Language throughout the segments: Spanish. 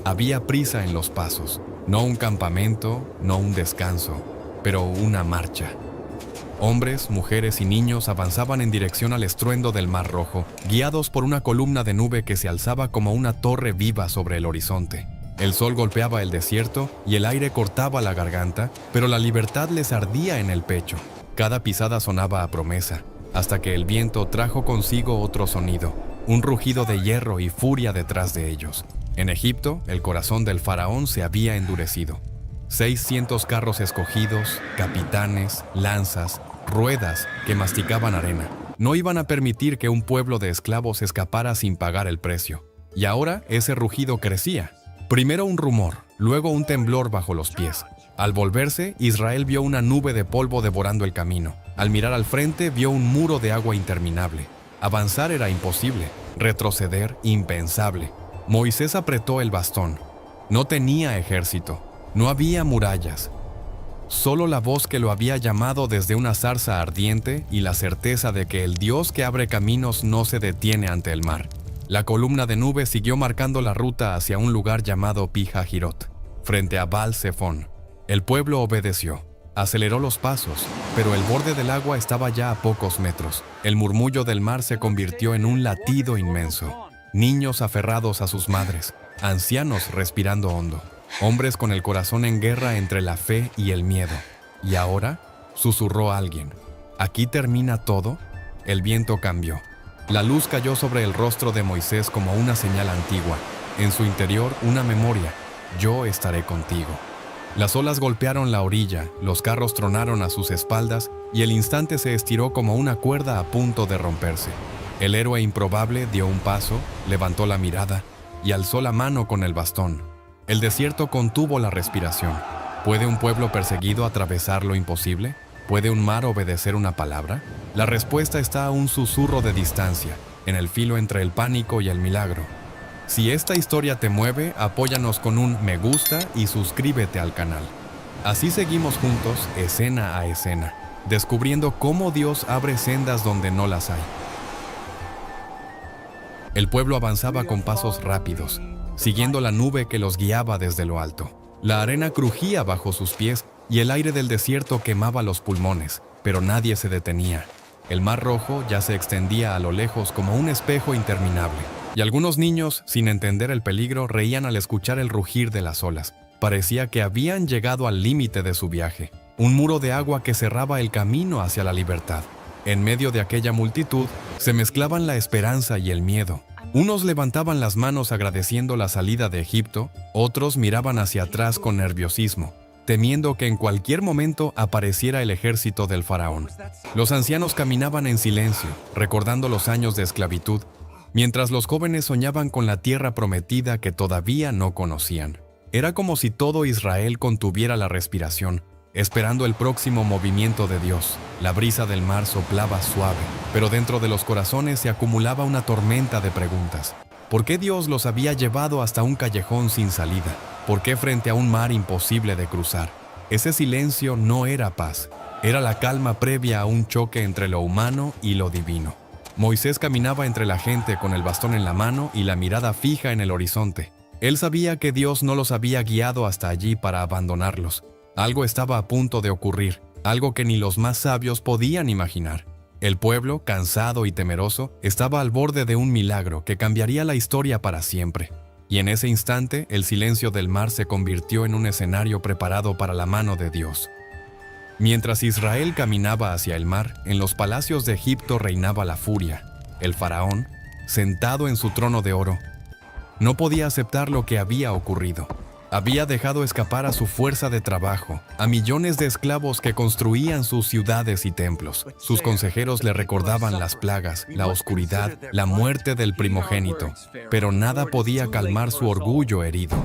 Había prisa en los pasos, no un campamento, no un descanso, pero una marcha. Hombres, mujeres y niños avanzaban en dirección al estruendo del Mar Rojo, guiados por una columna de nube que se alzaba como una torre viva sobre el horizonte. El sol golpeaba el desierto y el aire cortaba la garganta, pero la libertad les ardía en el pecho. Cada pisada sonaba a promesa, hasta que el viento trajo consigo otro sonido, un rugido de hierro y furia detrás de ellos. En Egipto, el corazón del faraón se había endurecido. 600 carros escogidos, capitanes, lanzas, ruedas que masticaban arena. No iban a permitir que un pueblo de esclavos escapara sin pagar el precio. Y ahora ese rugido crecía. Primero un rumor, luego un temblor bajo los pies. Al volverse, Israel vio una nube de polvo devorando el camino. Al mirar al frente, vio un muro de agua interminable. Avanzar era imposible, retroceder impensable. Moisés apretó el bastón. No tenía ejército, no había murallas. Solo la voz que lo había llamado desde una zarza ardiente y la certeza de que el Dios que abre caminos no se detiene ante el mar. La columna de nube siguió marcando la ruta hacia un lugar llamado Pi-Hahirot, frente a Baal-Zephón. El pueblo obedeció. Aceleró los pasos, pero el borde del agua estaba ya a pocos metros. El murmullo del mar se convirtió en un latido inmenso. Niños aferrados a sus madres, ancianos respirando hondo, hombres con el corazón en guerra entre la fe y el miedo. Y ahora, susurró alguien, ¿aquí termina todo? El viento cambió. La luz cayó sobre el rostro de Moisés como una señal antigua. En su interior, una memoria. Yo estaré contigo. Las olas golpearon la orilla, los carros tronaron a sus espaldas y el instante se estiró como una cuerda a punto de romperse. El héroe improbable dio un paso, levantó la mirada y alzó la mano con el bastón. El desierto contuvo la respiración. ¿Puede un pueblo perseguido atravesar lo imposible? ¿Puede un mar obedecer una palabra? La respuesta está a un susurro de distancia, en el filo entre el pánico y el milagro. Si esta historia te mueve, apóyanos con un me gusta y suscríbete al canal. Así seguimos juntos, escena a escena, descubriendo cómo Dios abre sendas donde no las hay. El pueblo avanzaba con pasos rápidos, siguiendo la nube que los guiaba desde lo alto. La arena crujía bajo sus pies y el aire del desierto quemaba los pulmones, pero nadie se detenía. El Mar Rojo ya se extendía a lo lejos como un espejo interminable. Y algunos niños, sin entender el peligro, reían al escuchar el rugir de las olas. Parecía que habían llegado al límite de su viaje, un muro de agua que cerraba el camino hacia la libertad. En medio de aquella multitud, se mezclaban la esperanza y el miedo. Unos levantaban las manos agradeciendo la salida de Egipto, otros miraban hacia atrás con nerviosismo, temiendo que en cualquier momento apareciera el ejército del faraón. Los ancianos caminaban en silencio, recordando los años de esclavitud, mientras los jóvenes soñaban con la tierra prometida que todavía no conocían. Era como si todo Israel contuviera la respiración, esperando el próximo movimiento de Dios. La brisa del mar soplaba suave, pero dentro de los corazones se acumulaba una tormenta de preguntas. ¿Por qué Dios los había llevado hasta un callejón sin salida? ¿Por qué frente a un mar imposible de cruzar? Ese silencio no era paz, era la calma previa a un choque entre lo humano y lo divino. Moisés caminaba entre la gente con el bastón en la mano y la mirada fija en el horizonte. Él sabía que Dios no los había guiado hasta allí para abandonarlos. Algo estaba a punto de ocurrir, algo que ni los más sabios podían imaginar. El pueblo, cansado y temeroso, estaba al borde de un milagro que cambiaría la historia para siempre. Y en ese instante, el silencio del mar se convirtió en un escenario preparado para la mano de Dios. Mientras Israel caminaba hacia el mar, en los palacios de Egipto reinaba la furia. El faraón, sentado en su trono de oro, no podía aceptar lo que había ocurrido. Había dejado escapar a su fuerza de trabajo, a millones de esclavos que construían sus ciudades y templos. Sus consejeros le recordaban las plagas, la oscuridad, la muerte del primogénito, pero nada podía calmar su orgullo herido.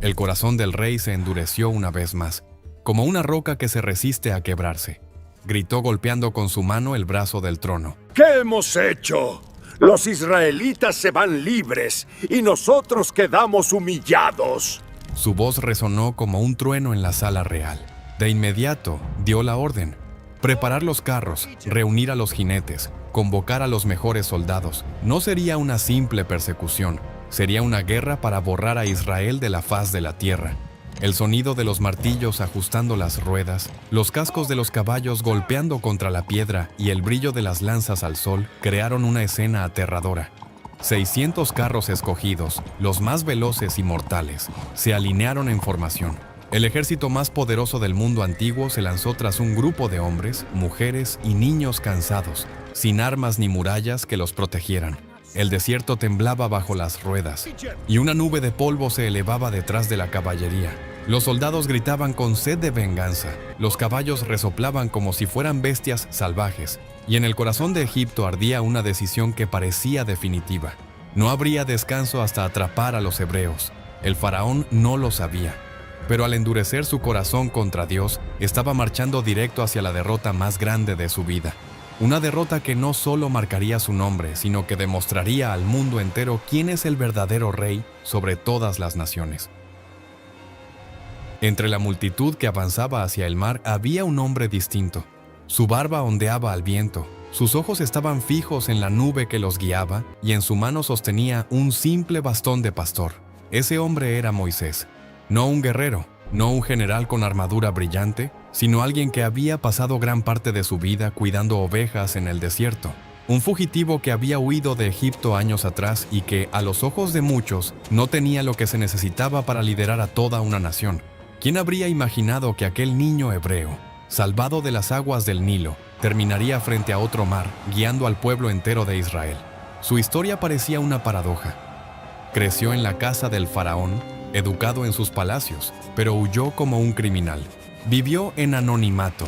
El corazón del rey se endureció una vez más, como una roca que se resiste a quebrarse. Gritó golpeando con su mano el brazo del trono. ¿Qué hemos hecho? Los israelitas se van libres y nosotros quedamos humillados. Su voz resonó como un trueno en la sala real. De inmediato dio la orden: preparar los carros, reunir a los jinetes, convocar a los mejores soldados. No sería una simple persecución, Sería una guerra para borrar a Israel de la faz de la tierra. El sonido de los martillos ajustando las ruedas, los cascos de los caballos golpeando contra la piedra y el brillo de las lanzas al sol crearon una escena aterradora. 600 carros escogidos, los más veloces y mortales, se alinearon en formación. El ejército más poderoso del mundo antiguo se lanzó tras un grupo de hombres, mujeres y niños cansados, sin armas ni murallas que los protegieran. El desierto temblaba bajo las ruedas, y una nube de polvo se elevaba detrás de la caballería. Los soldados gritaban con sed de venganza, los caballos resoplaban como si fueran bestias salvajes, y en el corazón de Egipto ardía una decisión que parecía definitiva. No habría descanso hasta atrapar a los hebreos. El faraón no lo sabía, pero al endurecer su corazón contra Dios, estaba marchando directo hacia la derrota más grande de su vida. Una derrota que no solo marcaría su nombre, sino que demostraría al mundo entero quién es el verdadero rey sobre todas las naciones. Entre la multitud que avanzaba hacia el mar había un hombre distinto. Su barba ondeaba al viento, sus ojos estaban fijos en la nube que los guiaba y en su mano sostenía un simple bastón de pastor. Ese hombre era Moisés, no un guerrero, no un general con armadura brillante, sino alguien que había pasado gran parte de su vida cuidando ovejas en el desierto. Un fugitivo que había huido de Egipto años atrás y que, a los ojos de muchos, no tenía lo que se necesitaba para liderar a toda una nación. ¿Quién habría imaginado que aquel niño hebreo, salvado de las aguas del Nilo, terminaría frente a otro mar, guiando al pueblo entero de Israel? Su historia parecía una paradoja. Creció en la casa del faraón, educado en sus palacios, pero huyó como un criminal. Vivió en anonimato,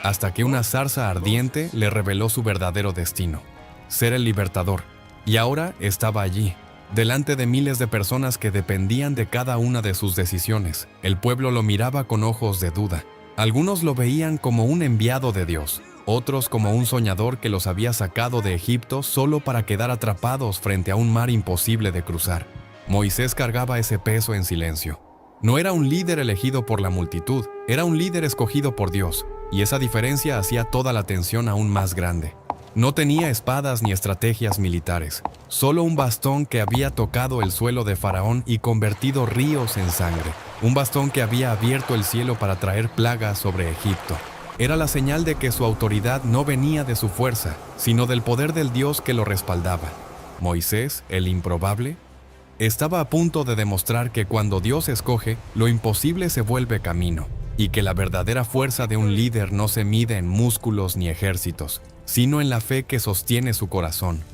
hasta que una zarza ardiente le reveló su verdadero destino: ser el libertador. Y ahora estaba allí, delante de miles de personas que dependían de cada una de sus decisiones. El pueblo lo miraba con ojos de duda. Algunos lo veían como un enviado de Dios, otros como un soñador que los había sacado de Egipto solo para quedar atrapados frente a un mar imposible de cruzar. Moisés cargaba ese peso en silencio. No era un líder elegido por la multitud, era un líder escogido por Dios, y esa diferencia hacía toda la tensión aún más grande. No tenía espadas ni estrategias militares, solo un bastón que había tocado el suelo de Faraón y convertido ríos en sangre. Un bastón que había abierto el cielo para traer plagas sobre Egipto. Era la señal de que su autoridad no venía de su fuerza, sino del poder del Dios que lo respaldaba. Moisés, el improbable, estaba a punto de demostrar que cuando Dios escoge, lo imposible se vuelve camino, y que la verdadera fuerza de un líder no se mide en músculos ni ejércitos, sino en la fe que sostiene su corazón.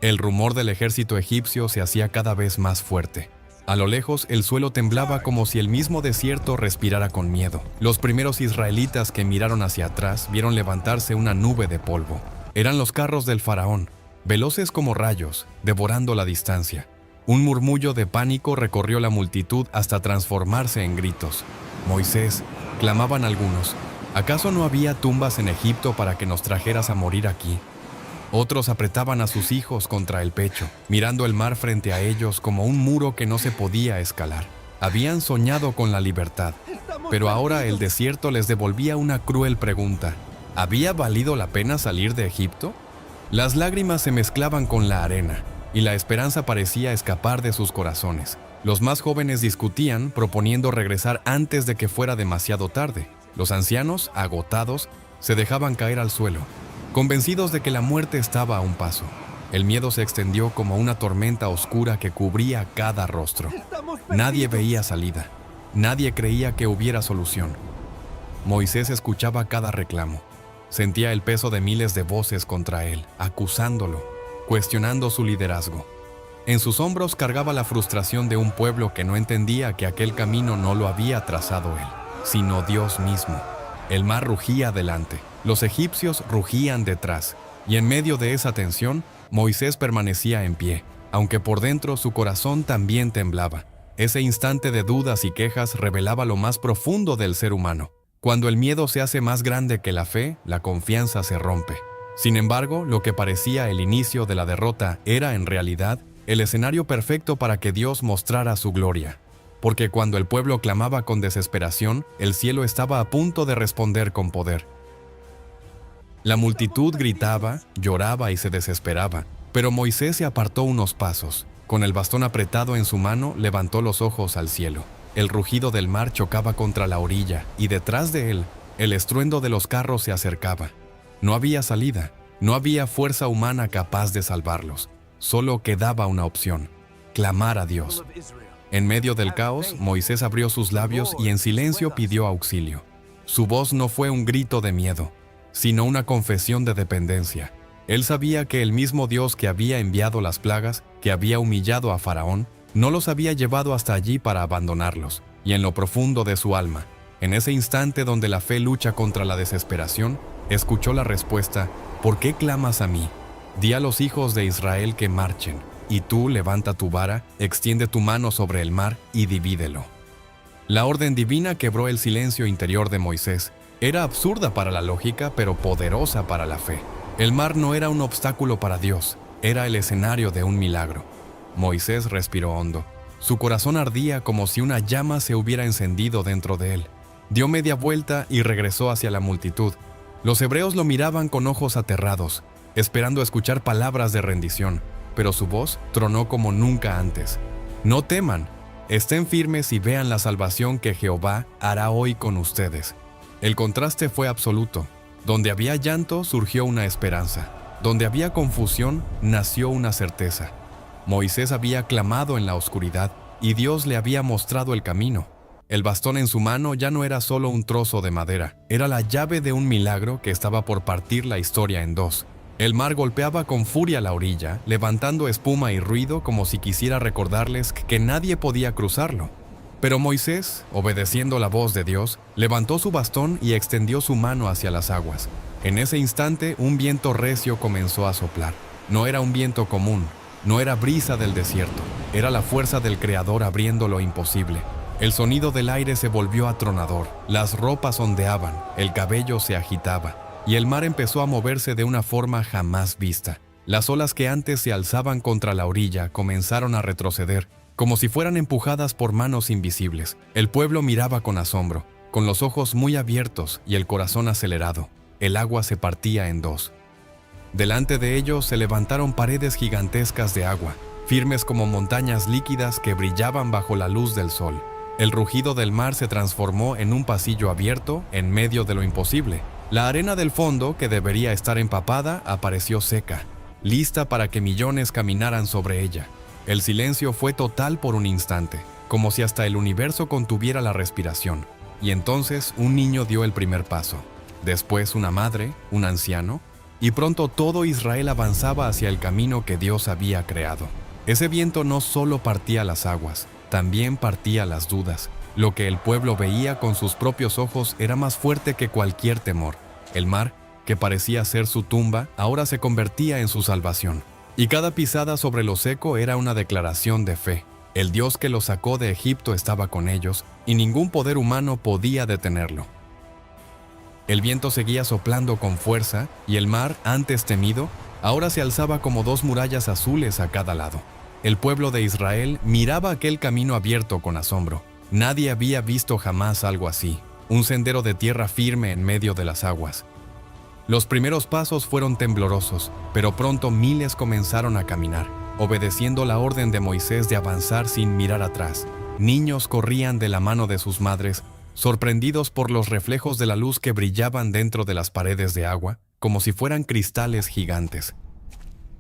El rumor del ejército egipcio se hacía cada vez más fuerte. A lo lejos, el suelo temblaba como si el mismo desierto respirara con miedo. Los primeros israelitas que miraron hacia atrás vieron levantarse una nube de polvo. Eran los carros del faraón, veloces como rayos, devorando la distancia. Un murmullo de pánico recorrió la multitud hasta transformarse en gritos. «Moisés», clamaban algunos, ¿acaso no había tumbas en Egipto para que nos trajeras a morir aquí? Otros apretaban a sus hijos contra el pecho, mirando el mar frente a ellos como un muro que no se podía escalar. Habían soñado con la libertad, pero ahora el desierto les devolvía una cruel pregunta. ¿Había valido la pena salir de Egipto? Las lágrimas se mezclaban con la arena, y la esperanza parecía escapar de sus corazones. Los más jóvenes discutían, proponiendo regresar antes de que fuera demasiado tarde. Los ancianos, agotados, se dejaban caer al suelo, convencidos de que la muerte estaba a un paso. El miedo se extendió como una tormenta oscura que cubría cada rostro. Nadie veía salida. Nadie creía que hubiera solución. Moisés escuchaba cada reclamo. Sentía el peso de miles de voces contra él, acusándolo, cuestionando su liderazgo. En sus hombros cargaba la frustración de un pueblo que no entendía que aquel camino no lo había trazado él, sino Dios mismo. El mar rugía delante, los egipcios rugían detrás, y en medio de esa tensión, Moisés permanecía en pie, aunque por dentro su corazón también temblaba. Ese instante de dudas y quejas revelaba lo más profundo del ser humano. Cuando el miedo se hace más grande que la fe, la confianza se rompe. Sin embargo, lo que parecía el inicio de la derrota era, en realidad, el escenario perfecto para que Dios mostrara su gloria. Porque cuando el pueblo clamaba con desesperación, el cielo estaba a punto de responder con poder. La multitud gritaba, lloraba y se desesperaba, Pero Moisés se apartó unos pasos. Con el bastón apretado en su mano, levantó los ojos al cielo. El rugido del mar chocaba contra la orilla, y detrás de él, el estruendo de los carros se acercaba. No había salida, no había fuerza humana capaz de salvarlos. Solo quedaba una opción: clamar a Dios. En medio del caos, Moisés abrió sus labios y en silencio pidió auxilio. Su voz no fue un grito de miedo, sino una confesión de dependencia. Él sabía que el mismo Dios que había enviado las plagas, que había humillado a Faraón, no los había llevado hasta allí para abandonarlos. Y en lo profundo de su alma, en ese instante donde la fe lucha contra la desesperación, escuchó la respuesta: ¿por qué clamas a mí? Di a los hijos de Israel que marchen, y tú levanta tu vara, extiende tu mano sobre el mar y divídelo. La orden divina quebró el silencio interior de Moisés. Era absurda para la lógica, pero poderosa para la fe. El mar no era un obstáculo para Dios, era el escenario de un milagro. Moisés respiró hondo. Su corazón ardía como si una llama se hubiera encendido dentro de él. Dio media vuelta y regresó hacia la multitud. Los hebreos lo miraban con ojos aterrados, esperando escuchar palabras de rendición, pero su voz tronó como nunca antes. No teman, estén firmes y vean la salvación que Jehová hará hoy con ustedes. El contraste fue absoluto. Donde había llanto surgió una esperanza. Donde había confusión nació una certeza. Moisés había clamado en la oscuridad y Dios le había mostrado el camino. El bastón en su mano ya no era solo un trozo de madera, era la llave de un milagro que estaba por partir la historia en dos. El mar golpeaba con furia la orilla, levantando espuma y ruido como si quisiera recordarles que nadie podía cruzarlo. Pero Moisés, obedeciendo la voz de Dios, levantó su bastón y extendió su mano hacia las aguas. En ese instante, un viento recio comenzó a soplar. No era un viento común, no era brisa del desierto, era la fuerza del Creador abriendo lo imposible. El sonido del aire se volvió atronador, las ropas ondeaban, el cabello se agitaba, y el mar empezó a moverse de una forma jamás vista. Las olas que antes se alzaban contra la orilla comenzaron a retroceder, como si fueran empujadas por manos invisibles. El pueblo miraba con asombro, con los ojos muy abiertos y el corazón acelerado. El agua se partía en dos. Delante de ellos se levantaron paredes gigantescas de agua, firmes como montañas líquidas que brillaban bajo la luz del sol. El rugido del mar se transformó en un pasillo abierto en medio de lo imposible. La arena del fondo, que debería estar empapada, apareció seca, lista para que millones caminaran sobre ella. El silencio fue total por un instante, como si hasta el universo contuviera la respiración. Y entonces un niño dio el primer paso. Después una madre, un anciano, y pronto todo Israel avanzaba hacia el camino que Dios había creado. Ese viento no solo partía las aguas, también partía las dudas. Lo que el pueblo veía con sus propios ojos era más fuerte que cualquier temor. El mar, que parecía ser su tumba, ahora se convertía en su salvación. Y cada pisada sobre lo seco era una declaración de fe. El Dios que los sacó de Egipto estaba con ellos, y ningún poder humano podía detenerlo. El viento seguía soplando con fuerza, y el mar, antes temido, ahora se alzaba como dos murallas azules a cada lado. El pueblo de Israel miraba aquel camino abierto con asombro. Nadie había visto jamás algo así, un sendero de tierra firme en medio de las aguas. Los primeros pasos fueron temblorosos, pero pronto miles comenzaron a caminar, obedeciendo la orden de Moisés de avanzar sin mirar atrás. Niños corrían de la mano de sus madres, sorprendidos por los reflejos de la luz que brillaban dentro de las paredes de agua, como si fueran cristales gigantes.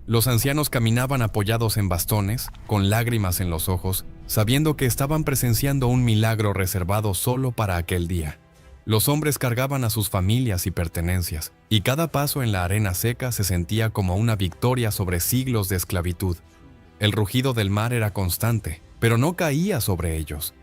Los ancianos caminaban apoyados en bastones, con lágrimas en los ojos, sabiendo que estaban presenciando un milagro reservado solo para aquel día. Los hombres cargaban a sus familias y pertenencias, y cada paso en la arena seca se sentía como una victoria sobre siglos de esclavitud. El rugido del mar era constante, pero no caía sobre ellos.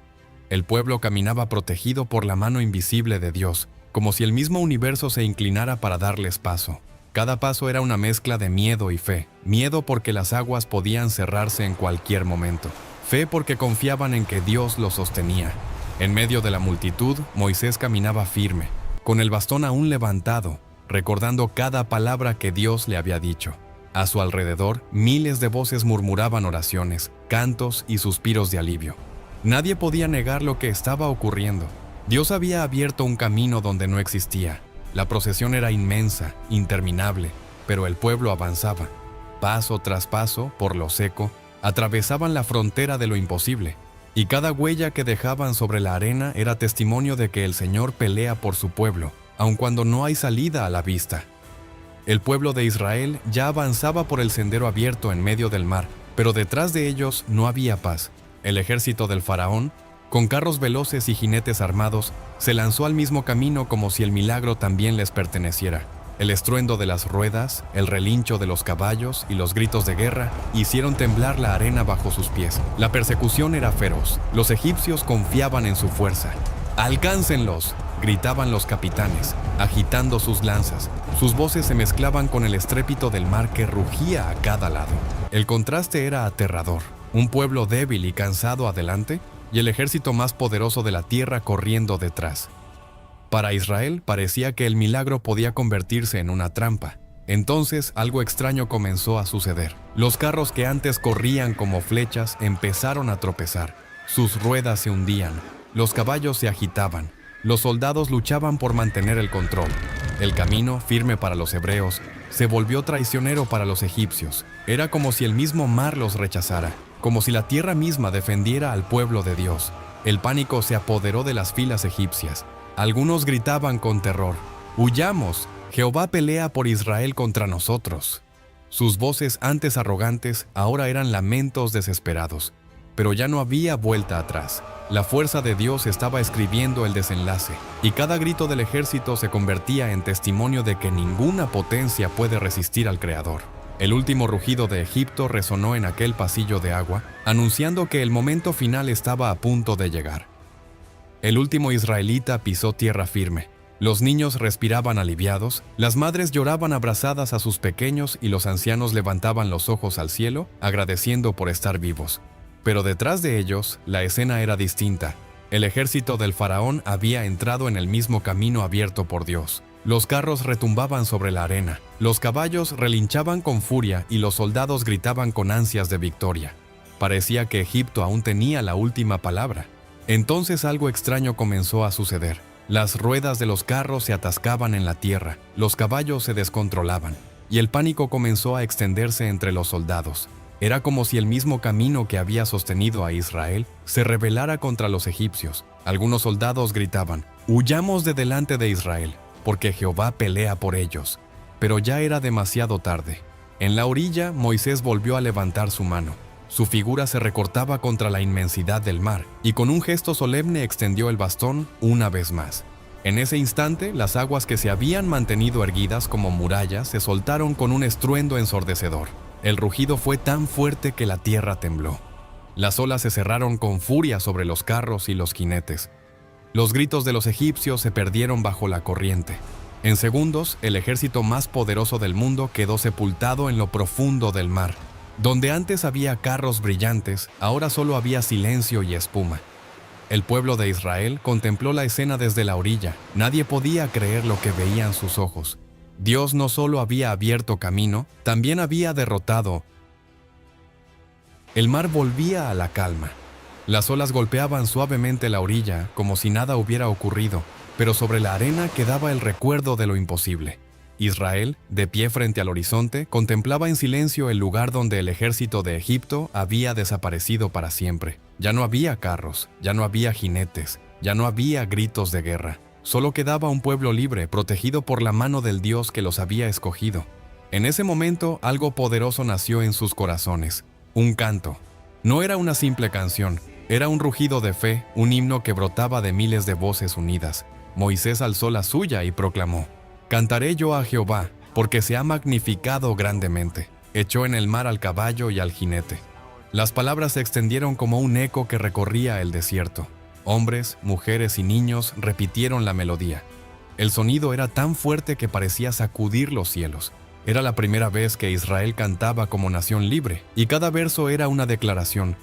El pueblo caminaba protegido por la mano invisible de Dios, como si el mismo universo se inclinara para darles paso. Cada paso era una mezcla de miedo y fe. Miedo porque las aguas podían cerrarse en cualquier momento. Fe porque confiaban en que Dios los sostenía. En medio de la multitud, Moisés caminaba firme, con el bastón aún levantado, recordando cada palabra que Dios le había dicho. A su alrededor, miles de voces murmuraban oraciones, cantos y suspiros de alivio. Nadie podía negar lo que estaba ocurriendo. Dios había abierto un camino donde no existía. La procesión era inmensa, interminable, pero el pueblo avanzaba. paso tras paso, por lo seco, atravesaban la frontera de lo imposible, y cada huella que dejaban sobre la arena era testimonio de que el Señor pelea por su pueblo, aun cuando no hay salida a la vista. El pueblo de Israel ya avanzaba por el sendero abierto en medio del mar, pero detrás de ellos no había paz. El ejército del faraón, con carros veloces y jinetes armados, se lanzó al mismo camino como si el milagro también les perteneciera. El estruendo de las ruedas, el relincho de los caballos y los gritos de guerra hicieron temblar la arena bajo sus pies. La persecución era feroz. Los egipcios confiaban en su fuerza. ¡Alcáncenlos!, gritaban los capitanes, agitando sus lanzas. Sus voces se mezclaban con el estrépito del mar que rugía a cada lado. El contraste era aterrador. Un pueblo débil y cansado adelante, y el ejército más poderoso de la tierra corriendo detrás. Para Israel parecía que el milagro podía convertirse en una trampa. Entonces algo extraño comenzó a suceder. Los carros que antes corrían como flechas empezaron a tropezar. Sus ruedas se hundían, los caballos se agitaban, los soldados luchaban por mantener el control. El camino, firme para los hebreos, se volvió traicionero para los egipcios. Era como si el mismo mar los rechazara, como si la tierra misma defendiera al pueblo de Dios. El pánico se apoderó de las filas egipcias. Algunos gritaban con terror: «¡Huyamos! Jehová pelea por Israel contra nosotros». Sus voces antes arrogantes ahora eran lamentos desesperados. Pero ya no había vuelta atrás. La fuerza de Dios estaba escribiendo el desenlace, y cada grito del ejército se convertía en testimonio de que ninguna potencia puede resistir al Creador. El último rugido de Egipto resonó en aquel pasillo de agua, anunciando que el momento final estaba a punto de llegar. El último israelita pisó tierra firme. Los niños respiraban aliviados, las madres lloraban abrazadas a sus pequeños y los ancianos levantaban los ojos al cielo, agradeciendo por estar vivos. Pero detrás de ellos, la escena era distinta. El ejército del faraón había entrado en el mismo camino abierto por Dios. Los carros retumbaban sobre la arena, los caballos relinchaban con furia y los soldados gritaban con ansias de victoria. Parecía que Egipto aún tenía la última palabra. Entonces algo extraño comenzó a suceder. Las ruedas de los carros se atascaban en la tierra, los caballos se descontrolaban, y el pánico comenzó a extenderse entre los soldados. Era como si el mismo camino que había sostenido a Israel se rebelara contra los egipcios. Algunos soldados gritaban: «¡Huyamos de delante de Israel, porque Jehová pelea por ellos». Pero ya era demasiado tarde. En la orilla, Moisés volvió a levantar su mano. Su figura se recortaba contra la inmensidad del mar, y con un gesto solemne extendió el bastón una vez más. En ese instante, las aguas que se habían mantenido erguidas como murallas se soltaron con un estruendo ensordecedor. El rugido fue tan fuerte que la tierra tembló. Las olas se cerraron con furia sobre los carros y los jinetes. Los gritos de los egipcios se perdieron bajo la corriente. En segundos, el ejército más poderoso del mundo quedó sepultado en lo profundo del mar. Donde antes había carros brillantes, ahora solo había silencio y espuma. El pueblo de Israel contempló la escena desde la orilla. Nadie podía creer lo que veían sus ojos. Dios no solo había abierto camino, también había derrotado. El mar volvía a la calma. Las olas golpeaban suavemente la orilla, como si nada hubiera ocurrido, pero sobre la arena quedaba el recuerdo de lo imposible. Israel, de pie frente al horizonte, contemplaba en silencio el lugar donde el ejército de Egipto había desaparecido para siempre. Ya no había carros, ya no había jinetes, ya no había gritos de guerra. Solo quedaba un pueblo libre, protegido por la mano del Dios que los había escogido. En ese momento, algo poderoso nació en sus corazones. Un canto. No era una simple canción, era un rugido de fe, un himno que brotaba de miles de voces unidas. Moisés alzó la suya y proclamó: «Cantaré yo a Jehová, porque se ha magnificado grandemente. Echó en el mar al caballo y al jinete». Las palabras se extendieron como un eco que recorría el desierto. Hombres, mujeres y niños repitieron la melodía. El sonido era tan fuerte que parecía sacudir los cielos. Era la primera vez que Israel cantaba como nación libre, y cada verso era una declaración.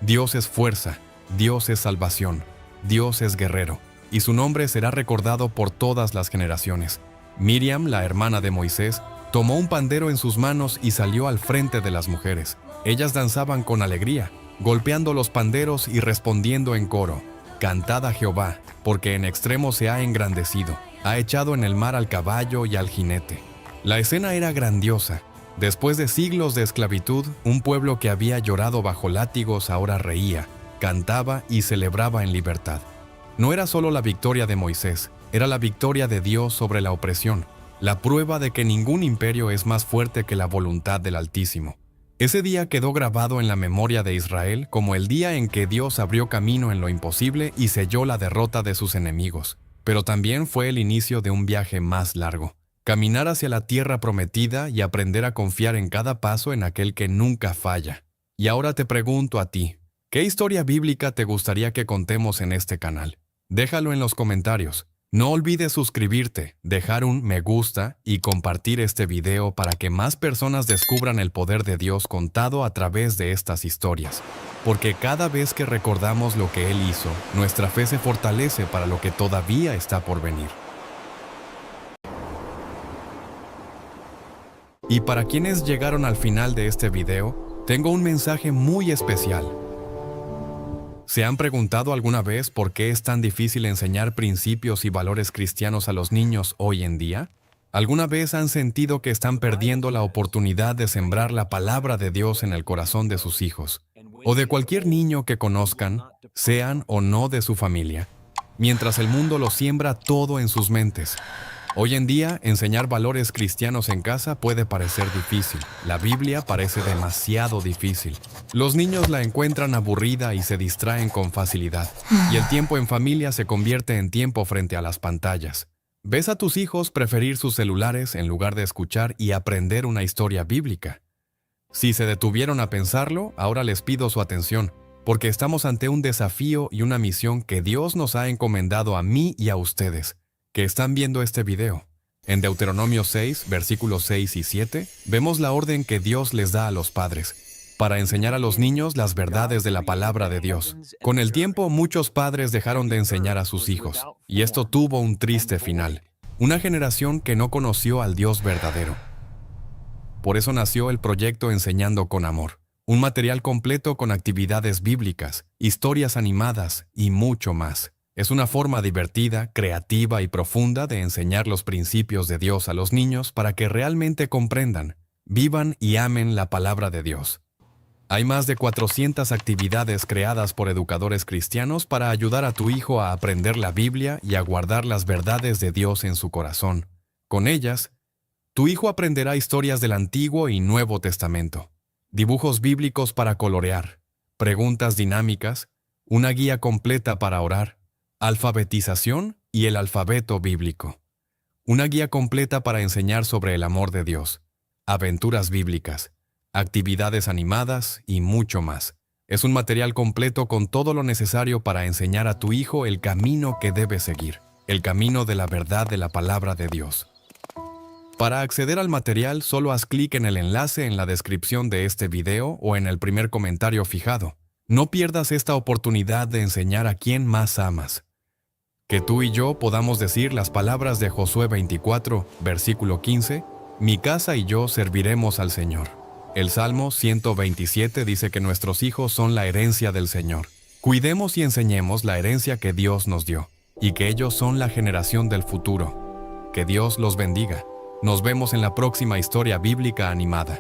Dios es fuerza, Dios es salvación, Dios es guerrero, y su nombre será recordado por todas las generaciones. Miriam, la hermana de Moisés, tomó un pandero en sus manos y salió al frente de las mujeres. Ellas danzaban con alegría, golpeando los panderos y respondiendo en coro: «Cantad a Jehová, porque en extremo se ha engrandecido, ha echado en el mar al caballo y al jinete». La escena era grandiosa. Después de siglos de esclavitud, un pueblo que había llorado bajo látigos ahora reía, cantaba y celebraba en libertad. No era solo la victoria de Moisés, era la victoria de Dios sobre la opresión, la prueba de que ningún imperio es más fuerte que la voluntad del Altísimo. Ese día quedó grabado en la memoria de Israel como el día en que Dios abrió camino en lo imposible y selló la derrota de sus enemigos. Pero también fue el inicio de un viaje más largo. Caminar hacia la tierra prometida y aprender a confiar en cada paso en aquel que nunca falla. Y ahora te pregunto a ti, ¿qué historia bíblica te gustaría que contemos en este canal? Déjalo en los comentarios. No olvides suscribirte, dejar un me gusta y compartir este video para que más personas descubran el poder de Dios contado a través de estas historias. Porque cada vez que recordamos lo que Él hizo, nuestra fe se fortalece para lo que todavía está por venir. Y para quienes llegaron al final de este video, tengo un mensaje muy especial. ¿Se han preguntado alguna vez por qué es tan difícil enseñar principios y valores cristianos a los niños hoy en día? ¿Alguna vez han sentido que están perdiendo la oportunidad de sembrar la palabra de Dios en el corazón de sus hijos, o de cualquier niño que conozcan, sean o no de su familia, mientras el mundo lo siembra todo en sus mentes? Hoy en día, enseñar valores cristianos en casa puede parecer difícil. La Biblia parece demasiado difícil. Los niños la encuentran aburrida y se distraen con facilidad. Y el tiempo en familia se convierte en tiempo frente a las pantallas. ¿Ves a tus hijos preferir sus celulares en lugar de escuchar y aprender una historia bíblica? Si se detuvieron a pensarlo, ahora les pido su atención, porque estamos ante un desafío y una misión que Dios nos ha encomendado a mí y a ustedes, que están viendo este video. En Deuteronomio 6, versículos 6 y 7, vemos la orden que Dios les da a los padres, para enseñar a los niños las verdades de la palabra de Dios. Con el tiempo, muchos padres dejaron de enseñar a sus hijos, y esto tuvo un triste final. Una generación que no conoció al Dios verdadero. Por eso nació el proyecto Enseñando con Amor, un material completo con actividades bíblicas, historias animadas y mucho más. Es una forma divertida, creativa y profunda de enseñar los principios de Dios a los niños para que realmente comprendan, vivan y amen la palabra de Dios. Hay más de 400 actividades creadas por educadores cristianos para ayudar a tu hijo a aprender la Biblia y a guardar las verdades de Dios en su corazón. Con ellas, tu hijo aprenderá historias del Antiguo y Nuevo Testamento, dibujos bíblicos para colorear, preguntas dinámicas, una guía completa para orar, alfabetización y el alfabeto bíblico. Una guía completa para enseñar sobre el amor de Dios, aventuras bíblicas, actividades animadas y mucho más. Es un material completo con todo lo necesario para enseñar a tu hijo el camino que debe seguir, el camino de la verdad de la palabra de Dios. Para acceder al material, solo haz clic en el enlace en la descripción de este video o en el primer comentario fijado. No pierdas esta oportunidad de enseñar a quien más amas. Que tú y yo podamos decir las palabras de Josué 24, versículo 15, «Mi casa y yo serviremos al Señor». El Salmo 127 dice que nuestros hijos son la herencia del Señor. Cuidemos y enseñemos la herencia que Dios nos dio, y que ellos son la generación del futuro. Que Dios los bendiga. Nos vemos en la próxima historia bíblica animada.